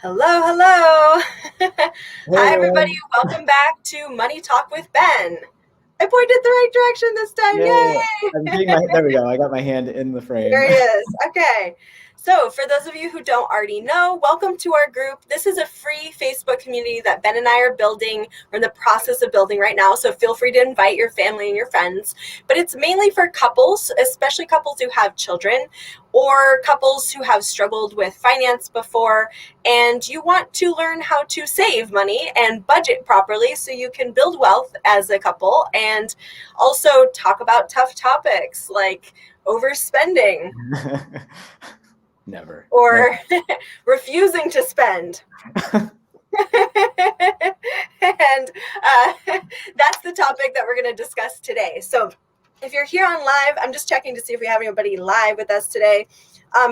Hello, hello. Hi, everybody. Hey, Welcome back to Money Talk with Ben. I pointed the right direction this time. yay! I'm Yay! getting there we go. I got my hand in the frame. There he is. Okay. So, for those of you who don't already know, welcome to our group. This is a free Facebook community that Ben and I are building. We're in the process of building right now. So, feel free to invite your family and your friends. But it's mainly for couples, especially couples who have children or couples who have struggled with finance before. And you want to learn how to save money and budget properly so you can build wealth as a couple and also talk about tough topics like overspending Never, never. or refusing to spend. And that's the topic that we're going to discuss today. So if you're here on live, I'm just checking to see if we have anybody live with us today.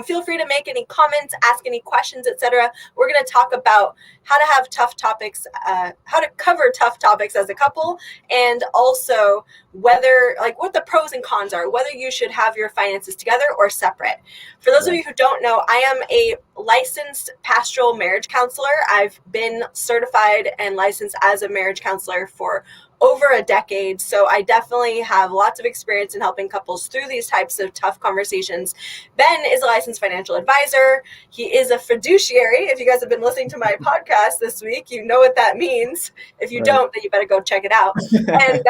Feel free to make any comments, ask any questions, etc. We're going to talk about how to have tough topics, how to cover tough topics as a couple, and also whether, like, what the pros and cons are, whether you should have your finances together or separate. For those of you who don't know, I am a licensed pastoral marriage counselor. I've been certified and licensed as a marriage counselor for over a decade. So I definitely have lots of experience in helping couples through these types of tough conversations. Ben is a licensed financial advisor. He is a fiduciary. If you guys have been listening to my podcast this week, you know what that means. If you don't, then you better go check it out. And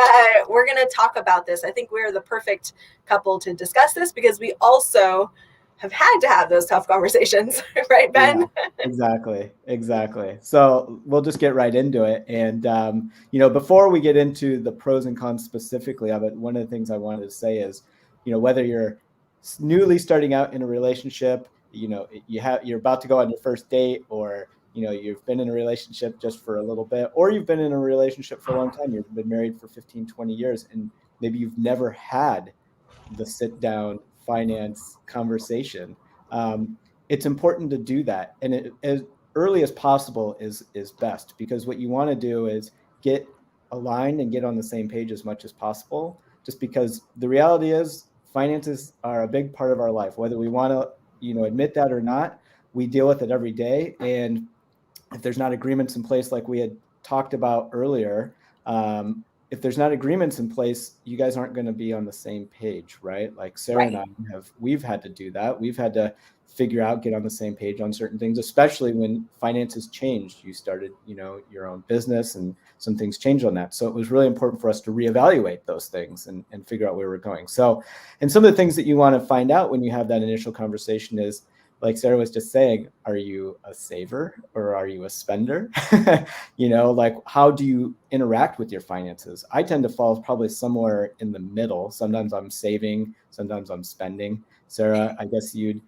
we're going to talk about this. I think we're the perfect couple to discuss this because we also have had to have those tough conversations, right, Ben? Yeah, exactly. So we'll just get right into it. And, before we get into the pros and cons specifically of it, one of the things I wanted to say is, whether you're newly starting out in a relationship, you're about to go on your first date, or, you've been in a relationship just for a little bit, or you've been in a relationship for a long time, you've been married for 15, 20 years, and maybe you've never had the sit down finance conversation. It's important to do that, and as early as possible is best, because what you want to do is get aligned and get on the same page as much as possible, just because the reality is finances are a big part of our life, whether we want to admit that or not. We deal with it every day, and if there's not agreements in place like we had talked about earlier, if there's not agreements in place, you guys aren't going to be on the same page, right? Like Sarah and I we've had to do that. We've had to figure out, get on the same page on certain things, especially when finances changed. You started, your own business, and some things changed on that. So it was really important for us to reevaluate those things and figure out where we're going. So, and some of the things that you want to find out when you have that initial conversation is, like Sarah was just saying, are you a saver or are you a spender? Like, how do you interact with your finances? I tend to fall probably somewhere in the middle. Sometimes I'm saving, sometimes I'm spending. Sarah, I guess you'd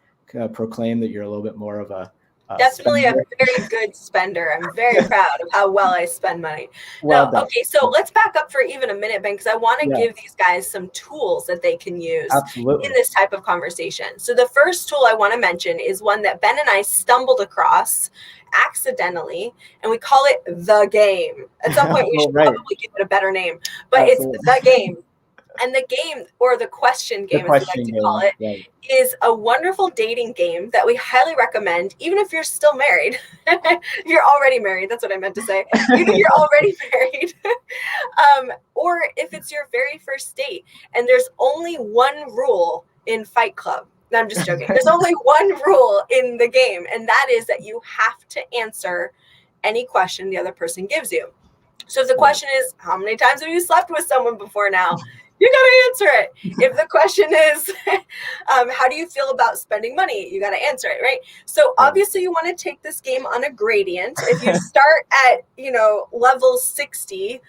proclaim that you're a little bit more of a Definitely a spender. very good spender. I'm very proud of how well I spend money. Well Now, done. okay, so let's back up for even a minute, Ben, because I want to Yeah, give these guys some tools that they can use in absolutely. this type of conversation. So the first tool I want to mention is one that Ben and I stumbled across accidentally, and we call it the game. At some point, we Well, should right. probably give it a better name, but it's Absolutely. the game. And the game, or the question The game as we like question to call game. it, Right. is a wonderful dating game that we highly recommend, even if you're still married. You're already married, that's what I meant to say. Even if you're already married, or if it's your very first date. And there's only one rule in Fight Club. No, I'm just joking. There's only one rule in the game, and that is that you have to answer any question the other person gives you. So if the question is, how many times have you slept with someone before now? You got to answer it. If the question is, how do you feel about spending money? You got to answer it, right? So obviously you want to take this game on a gradient. If you start at, level 60,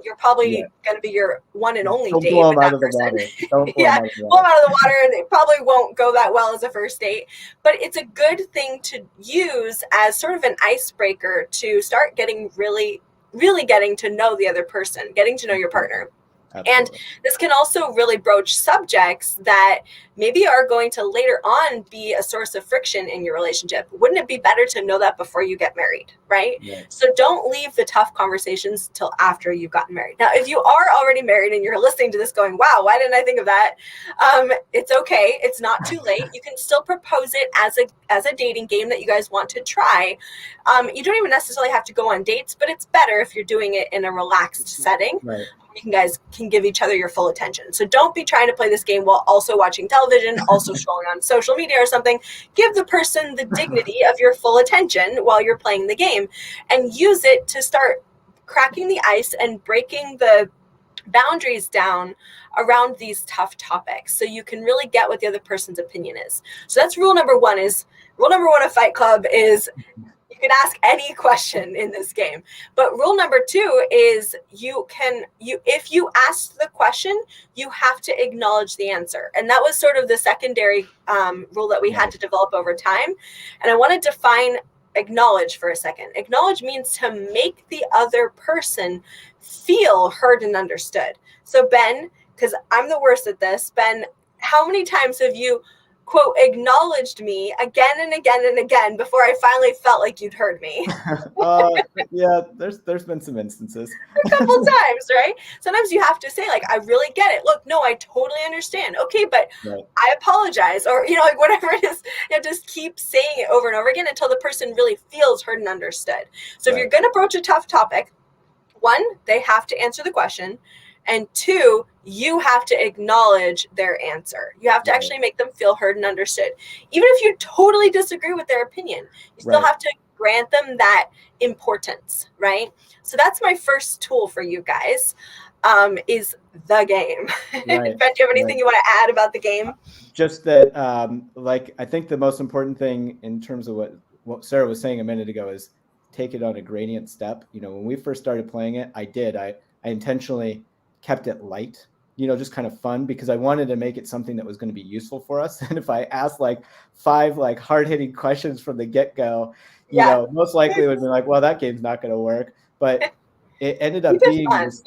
you're probably going to be your one and only Don't date blow with them out that of the person. water. Don't blow Yeah, them out of the blow them water. out of the water, and it probably won't go that well as a first date. But it's a good thing to use as sort of an icebreaker to start getting really getting to know the other person, getting to know your partner. Absolutely. And this can also really broach subjects that maybe are going to later on be a source of friction in your relationship. Wouldn't it be better to know that before you get married, right? So don't leave the tough conversations till after you've gotten married. Now, if you are already married and you're listening to this going, wow, why didn't I think of that? It's okay. It's not too late. You can still propose it as a dating game that you guys want to try. You don't even necessarily have to go on dates, but it's better if you're doing it in a relaxed setting. Right. You guys can give each other your full attention. So don't be trying to play this game while also watching television, also scrolling on social media or something. Give the person the dignity of your full attention while you're playing the game, and use it to start cracking the ice and breaking the boundaries down around these tough topics, so you can really get what the other person's opinion is. So that's rule number one of Fight Club is you can ask any question in this game. But rule number two is if you ask the question, you have to acknowledge the answer. And that was sort of the secondary rule that we had to develop over time. And I want to define acknowledge for a second. Acknowledge means to make the other person feel heard and understood. So Ben, because I'm the worst at this, Ben, how many times have you quote acknowledged me again and again and again before I finally felt like you'd heard me? Yeah, there's been some instances. A couple times, right? Sometimes you have to say, like, I really get it. Look, no, I totally understand. Okay, but Right. I apologize, or like whatever it is. Just keep saying it over and over again until the person really feels heard and understood. So if you're going to broach a tough topic, one, they have to answer the question. And two, you have to acknowledge their answer. You have to actually make them feel heard and understood. Even if you totally disagree with their opinion, you still have to grant them that importance, right? So that's my first tool for you guys, is the game. Ben, do you have anything you want to add about the game? Just that, I think the most important thing in terms of what Sarah was saying a minute ago is take it on a gradient step. When we first started playing it, I intentionally kept it light, just kind of fun, because I wanted to make it something that was going to be useful for us. And if I asked 5 hard-hitting questions from the get-go, most likely it would be like, well, that game's not going to work. But it ended up being this,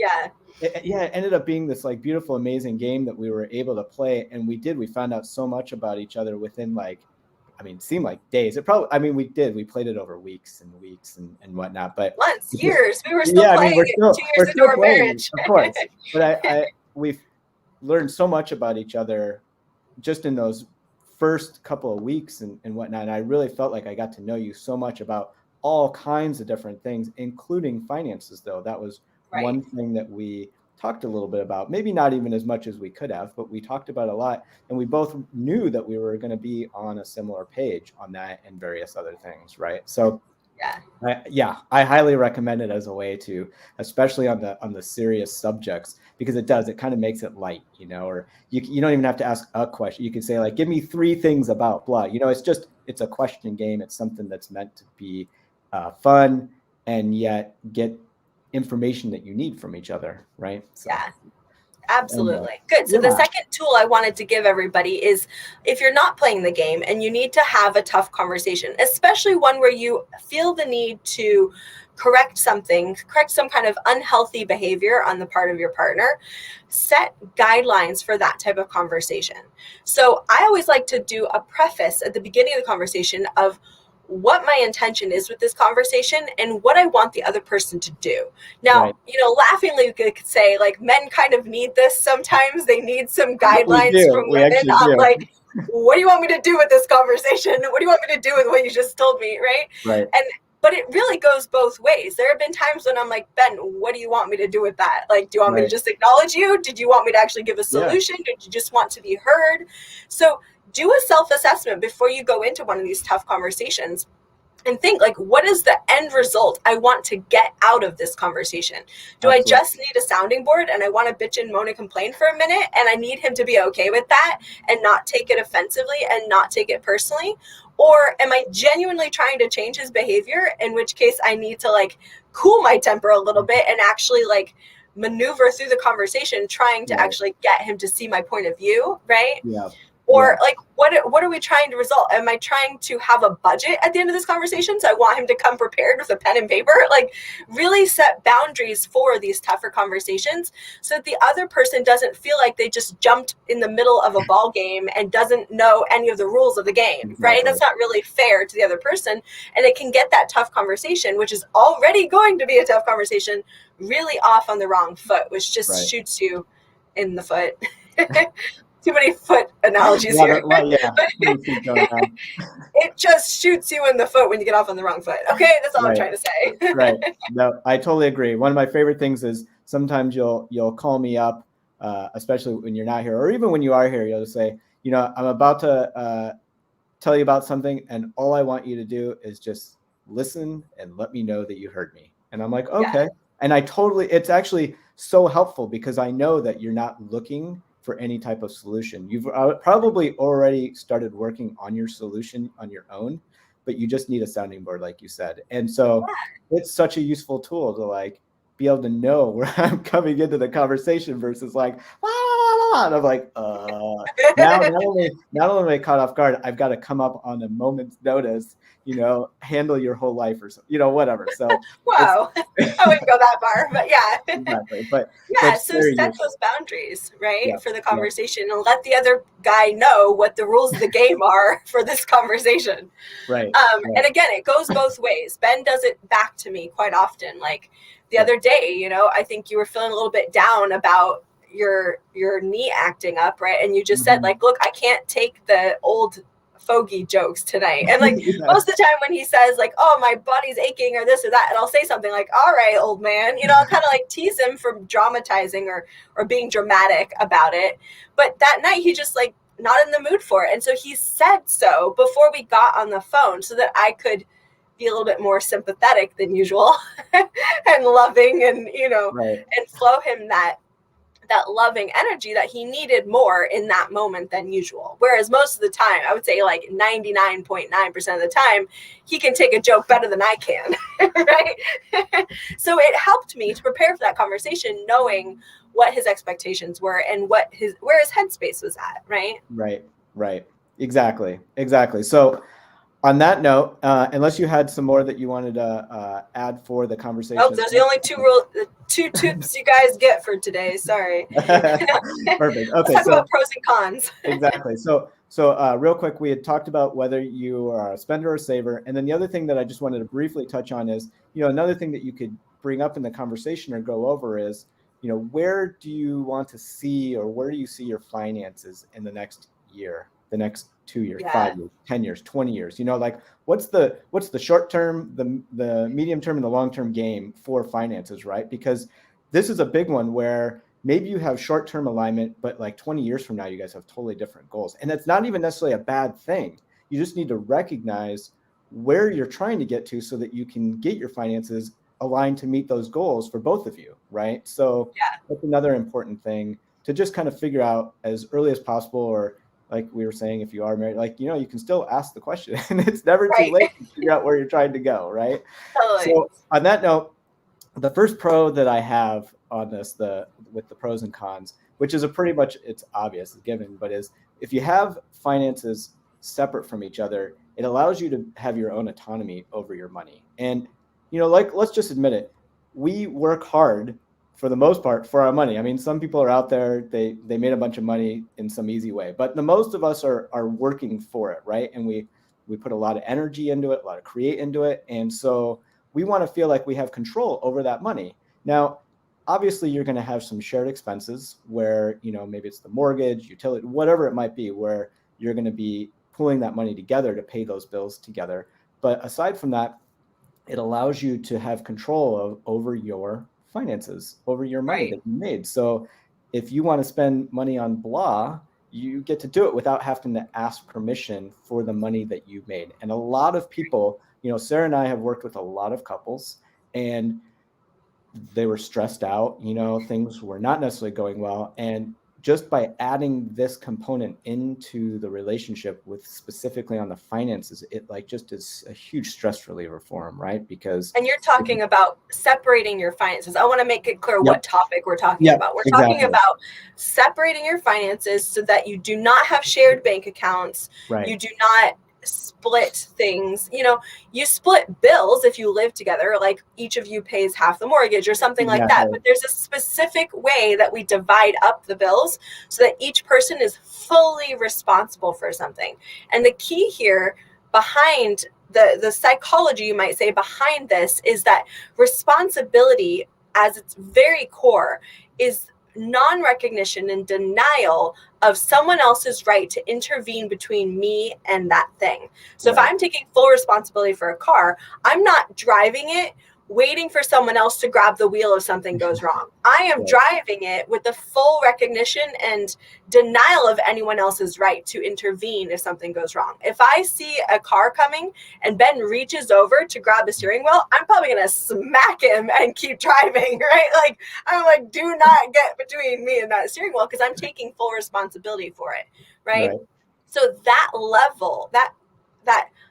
it ended up being this beautiful, amazing game that we were able to play. And we found out so much about each other within it seemed like days. We played it over weeks and weeks and whatnot, but months, years. We were still playing it 2 years into our marriage. Of course. But we've learned so much about each other just in those first couple of weeks and whatnot. And I really felt like I got to know you so much about all kinds of different things, including finances, though. That was one thing that we talked a little bit about, maybe not even as much as we could have, but we talked about a lot, and we both knew that we were going to be on a similar page on that and various other things, right? So I highly recommend it as a way to, especially on the serious subjects, because it kind of makes it light, or you don't even have to ask a question. You can say give me 3 things about blah, it's a question game. It's something that's meant to be fun and yet get information that you need from each other, right? So, absolutely. Good. So the second tool I wanted to give everybody is, if you're not playing the game and you need to have a tough conversation, especially one where you feel the need to correct some kind of unhealthy behavior on the part of your partner, set guidelines for that type of conversation. So I always like to do a preface at the beginning of the conversation of what my intention is with this conversation and what I want the other person to do. Now, laughingly, we could say men kind of need this sometimes. They need some guidelines from women on what do you want me to do with this conversation? What do you want me to do with what you just told me? Right. But it really goes both ways. There have been times when I'm like, Ben, what do you want me to do with that? Do you want me to just acknowledge you? Did you want me to actually give a solution? Did you just want to be heard? So do a self-assessment before you go into one of these tough conversations and think what is the end result I want to get out of this conversation? Do I just need a sounding board and I want to bitch and moan and complain for a minute and I need him to be okay with that and not take it offensively and not take it personally? Or am I genuinely trying to change his behavior, in which case I need to cool my temper a little bit and actually maneuver through the conversation, trying to actually get him to see my point of view, right? Yeah. Or like, what are we trying to resolve? Am I trying to have a budget at the end of this conversation? So I want him to come prepared with a pen and paper. Like, really set boundaries for these tougher conversations so that the other person doesn't feel like they just jumped in the middle of a ball game and doesn't know any of the rules of the game, right? That's not really fair to the other person. And it can get that tough conversation, which is already going to be a tough conversation, really off on the wrong foot, which just shoots you in the foot. Too many foot analogies here. It just shoots you in the foot when you get off on the wrong foot. Okay, that's all I'm trying to say. Right. No, I totally agree. One of my favorite things is sometimes you'll call me up, especially when you're not here, or even when you are here, you'll just say, I'm about to tell you about something, and all I want you to do is just listen and let me know that you heard me. And I'm like, okay. Yeah. And it's actually so helpful because I know that you're not looking for any type of solution. You've probably already started working on your solution on your own, but you just need a sounding board, like you said. And so it's such a useful tool to like be able to know where I'm coming into the conversation versus like, and I'm like, now not only am I caught off guard, I've got to come up on a moment's notice, handle your whole life or so, whatever. So wow, I wouldn't go that far, but yeah. Exactly. But so set those boundaries, right, for the conversation and let the other guy know what the rules of the game are for this conversation. Right. And again, it goes both ways. Ben does it back to me quite often. Like the other day, I think you were feeling a little bit down about your knee acting up, right? And you just said like, look, I can't take the old fogey jokes tonight. And like most of the time when he says like, oh, my body's aching or this or that, and I'll say something like, all right, old man, I'll kind of like tease him for dramatizing or being dramatic about it. But that night he just like not in the mood for it. And so he said so before we got on the phone so that I could be a little bit more sympathetic than usual and loving and, and flow him that loving energy that he needed more in that moment than usual. Whereas most of the time, I would say like 99.9% of the time, he can take a joke better than I can, right? So it helped me to prepare for that conversation, knowing what his expectations were and where his headspace was at, right? Right. Exactly. So on that note, unless you had some more that you wanted to add for the conversation. Oh, those are the only two tips you guys get for today. Sorry. Perfect. Okay. Let's talk about pros and cons. Exactly. So real quick, we had talked about whether you are a spender or a saver. And then the other thing that I just wanted to briefly touch on is, another thing that you could bring up in the conversation or go over is, where do you want to see or where do you see your finances in the next year, the next 2 years, 5 years, 10 years, 20 years, like what's the short term, the medium term and the long term game for finances, right? Because this is a big one where maybe you have short term alignment, but like 20 years from now, you guys have totally different goals. And that's not even necessarily a bad thing. You just need to recognize where you're trying to get to so that you can get your finances aligned to meet those goals for both of you, right? So that's another important thing to just kind of figure out as early as possible, or like we were saying, if you are married, like, you can still ask the question and it's never too late to figure out where you're trying to go. Right. Totally. So on that note, the first pro that I have on this, with the pros and cons, which is pretty much, it's obvious, it's given, but is if you have finances separate from each other, it allows you to have your own autonomy over your money. And, like, let's just admit it. We work hard for the most part for our money. I mean, some people are out there, they made a bunch of money in some easy way, but the most of us are working for it, right? And we put a lot of energy into it, a lot of create into it. And so we want to feel like we have control over that money. Now, obviously you're going to have some shared expenses where, maybe it's the mortgage, utility, whatever it might be, where you're going to be pulling that money together to pay those bills together. But aside from that, it allows you to have control over your finances, over your money that you made. So if you want to spend money on blah, you get to do it without having to ask permission for the money that you made. And a lot of people, Sarah and I have worked with a lot of couples, and they were stressed out, things were not necessarily going well. And just by adding this component into the relationship with specifically on the finances, it like just is a huge stress reliever for them, right? Because and you're talking about separating your finances. I want to make it clear Yep. what topic we're talking Yep, about. We're exactly. talking about separating your finances so that you do not have shared bank accounts. Right. You do not split things. You know, you split bills if you live together, like each of you pays half the mortgage or something like that. Exactly. But there's a specific way that we divide up the bills so that each person is fully responsible for something. And the key here behind the psychology, you might say, behind this is that responsibility as its very core is non-recognition and denial of someone else's right to intervene between me and that thing. So if Right. I'm taking full responsibility for a car, I'm not driving it waiting for someone else to grab the wheel if something goes wrong. I am Right. driving it with the full recognition and denial of anyone else's right to intervene if something goes wrong. If I see a car coming and Ben reaches over to grab the steering wheel, I'm probably going to smack him and keep driving, right? Like, I'm like, do not get between me and that steering wheel because I'm taking full responsibility for it, right? So that level, that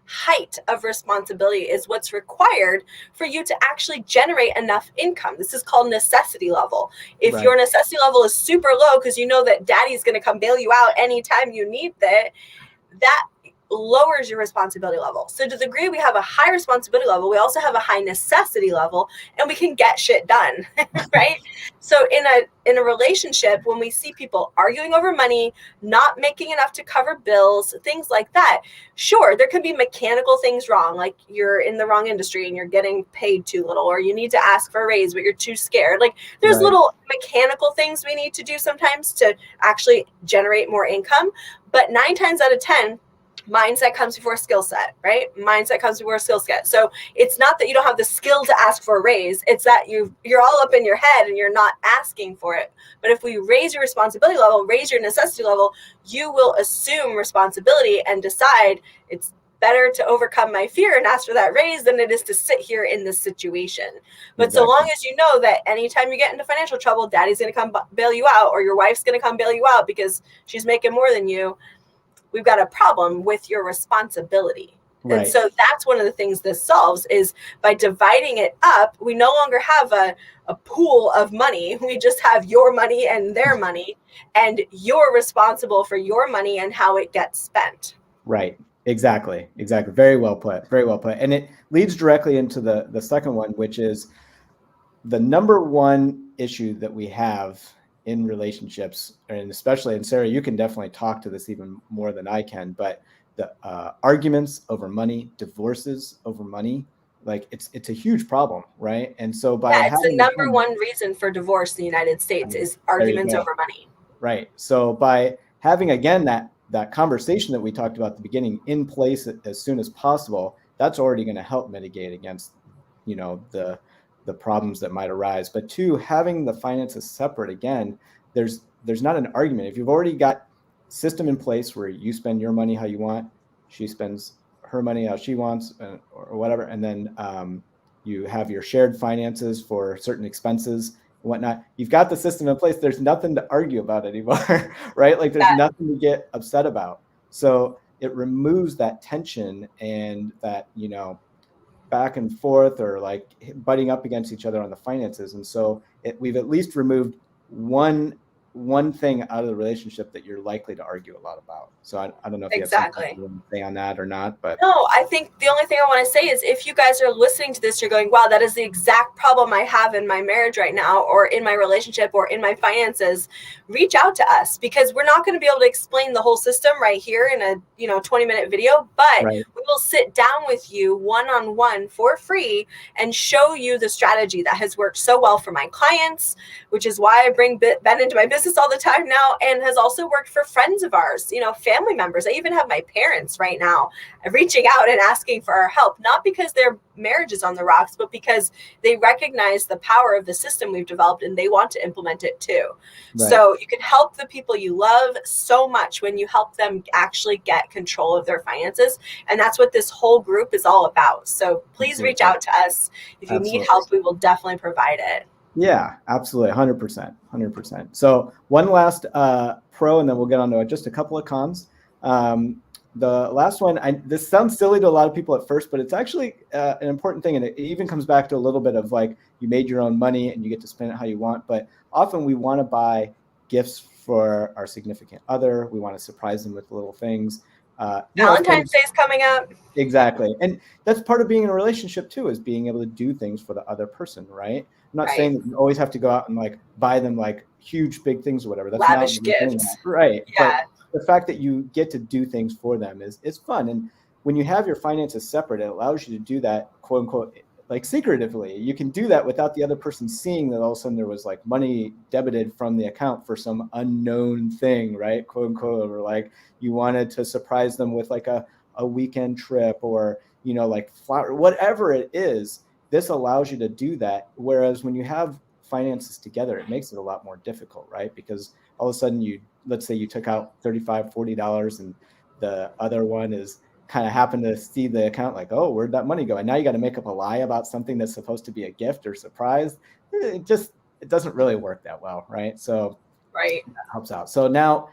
height of responsibility is what's required for you to actually generate enough income. This is called necessity level. If Right. your necessity level is super low because you know that daddy's going to come bail you out anytime you need that lowers your responsibility level. So to the degree we have a high responsibility level, we also have a high necessity level, and we can get shit done, right? So in a relationship, when we see people arguing over money, not making enough to cover bills, things like that, sure, there can be mechanical things wrong, like you're in the wrong industry and you're getting paid too little, or you need to ask for a raise, but you're too scared. Like there's Right. little mechanical things we need to do sometimes to actually generate more income. But 9 times out of 10, mindset comes before skill set, right? Mindset comes before skill set. So it's not that you don't have the skill to ask for a raise. It's that you're all up in your head and you're not asking for it. But if we raise your responsibility level, raise your necessity level, you will assume responsibility and decide it's better to overcome my fear and ask for that raise than it is to sit here in this situation. But Exactly. so long as you know that anytime you get into financial trouble, daddy's going to come bail you out, or your wife's going to come bail you out because she's making more than you, we've got a problem with your responsibility. Right. And so that's one of the things this solves is by dividing it up, we no longer have a pool of money. We just have your money and their money, and you're responsible for your money and how it gets spent. Right. Exactly. Very well put. And it leads directly into the second one, which is the number one issue that we have in relationships, and especially, and Sarah, you can definitely talk to this even more than I can, but the arguments over money, divorces over money, like it's a huge problem, right? And so by it's the having number one reason for divorce in the United States is arguments over money. Right. So by having, again, that conversation that we talked about at the beginning in place as soon as possible, that's already going to help mitigate against, the problems that might arise. But two, having the finances separate, again, there's not an argument. If you've already got system in place where you spend your money how you want, she spends her money how she wants, or whatever, and then you have your shared finances for certain expenses and whatnot, you've got the system in place. There's nothing to argue about anymore, right? Like there's nothing to get upset about. So it removes that tension and that, back and forth or like butting up against each other on the finances. And so we've at least removed one thing out of the relationship that you're likely to argue a lot about. So I don't know if you have something to say on that or not, but no, I think the only thing I want to say is if you guys are listening to this, you're going, wow, that is the exact problem I have in my marriage right now, or in my relationship, or in my finances, reach out to us, because we're not going to be able to explain the whole system right here in a 20-minute video, but we will sit down with you one-on-one for free and show you the strategy that has worked so well for my clients, which is why I bring Ben into my business all the time now, and has also worked for friends of ours, family members. I even have my parents right now reaching out and asking for our help, not because their marriage is on the rocks, but because they recognize the power of the system we've developed and they want to implement it too. Right. So you can help the people you love so much when you help them actually get control of their finances. And that's what this whole group is all about. So please reach out to us. If you need help, we will definitely provide it. Yeah, absolutely. 100%. 100%. So one last pro, and then we'll get on to just a couple of cons. The last one, this sounds silly to a lot of people at first, but it's actually an important thing. And it even comes back to a little bit of like, you made your own money and you get to spend it how you want. But often we want to buy gifts for our significant other. We want to surprise them with little things. Valentine's Day is coming up. Exactly. And that's part of being in a relationship too, is being able to do things for the other person, right? I'm not saying that you always have to go out and like buy them like huge, big things or whatever. That's lavish not gifts. Right. Yeah. But the fact that you get to do things for them is fun. And when you have your finances separate, it allows you to do that, quote unquote, like secretively. You can do that without the other person seeing that all of a sudden there was like money debited from the account for some unknown thing, right? Quote unquote, or like you wanted to surprise them with like a weekend trip or, you know, like flower, whatever it is. This allows you to do that. Whereas when you have finances together, it makes it a lot more difficult, right? Because all of a sudden let's say you took out $35, $40 and the other one is kind of happened to see the account like, oh, where'd that money go? And now you got to make up a lie about something that's supposed to be a gift or surprise. It doesn't really work that well, right? So that helps out. So now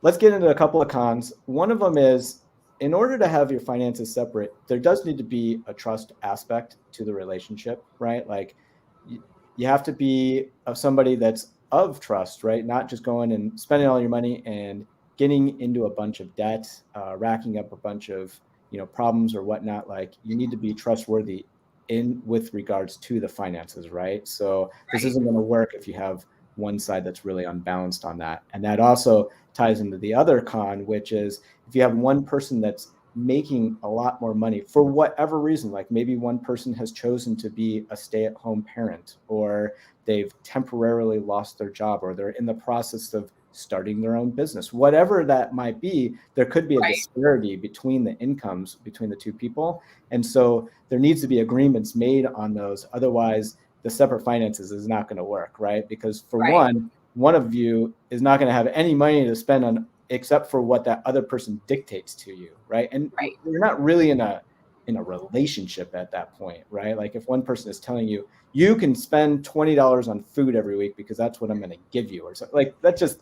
let's get into a couple of cons. One of them is, in order to have your finances separate, there does need to be a trust aspect to the relationship, right? Like you have to be of somebody that's of trust, right? Not just going and spending all your money and getting into a bunch of debt, racking up a bunch of, you know, problems or whatnot. Like you need to be trustworthy with regards to the finances, right? So this isn't going to work if you have one side that's really unbalanced on that. And that also ties into the other con, which is if you have one person that's making a lot more money for whatever reason, like maybe one person has chosen to be a stay-at-home parent, or they've temporarily lost their job, or they're in the process of starting their own business, whatever that might be, there could be a disparity between the incomes between the two people. And so there needs to be agreements made on those. Otherwise, the separate finances is not going to work, right? Because for one of you is not going to have any money to spend on except for what that other person dictates to you, right? And you're not really in a relationship at that point, right? Like if one person is telling you, you can spend $20 on food every week because that's what I'm going to give you, or something like that, just,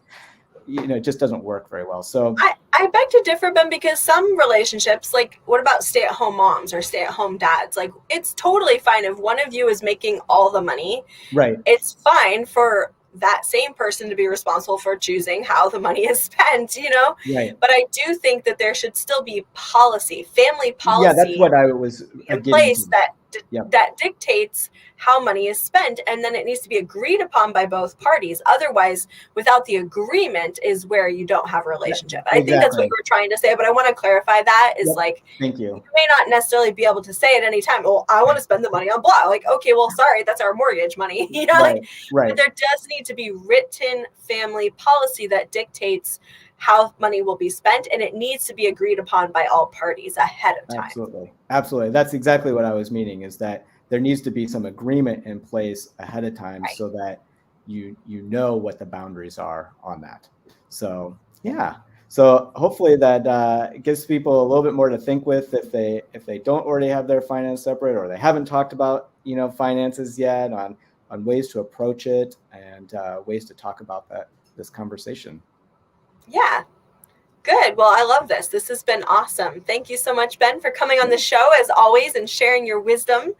you know, it just doesn't work very well. So I beg to differ, Ben, because some relationships, like what about stay-at-home moms or stay-at-home dads? Like it's totally fine if one of you is making all the money. Right. It's fine for that same person to be responsible for choosing how the money is spent, you know? Right. But I do think that there should still be family policy. Yeah, that's what I was in place that dictates how money is spent, and then it needs to be agreed upon by both parties. Otherwise, without the agreement is where you don't have a relationship. I think that's what you were trying to say, but I want to clarify that is like, thank you. You may not necessarily be able to say at any time, well, I want to spend the money on blah. Like, okay, well, sorry, that's our mortgage money. You know, but there does need to be written family policy that dictates how money will be spent, and it needs to be agreed upon by all parties ahead of time. Absolutely. That's exactly what I was meaning, is that there needs to be some agreement in place ahead of time so that you know what the boundaries are on that. So yeah. So hopefully that gives people a little bit more to think with if they don't already have their finance separate, or they haven't talked about, you know, finances yet, on ways to approach it and ways to talk about this conversation. Yeah. Good. Well, I love this. This has been awesome. Thank you so much, Ben, for coming on the show as always and sharing your wisdom.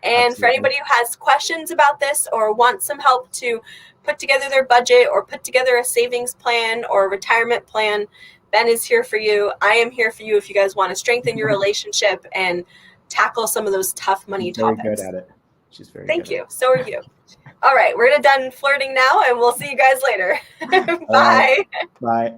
And for anybody who has questions about this or wants some help to put together their budget or put together a savings plan or retirement plan, Ben is here for you. I am here for you if you guys want to strengthen your relationship and tackle some of those tough money topics. Very good at it. She's very Thank you. So are you. All right. We're done flirting now, and we'll see you guys later. Bye. Bye.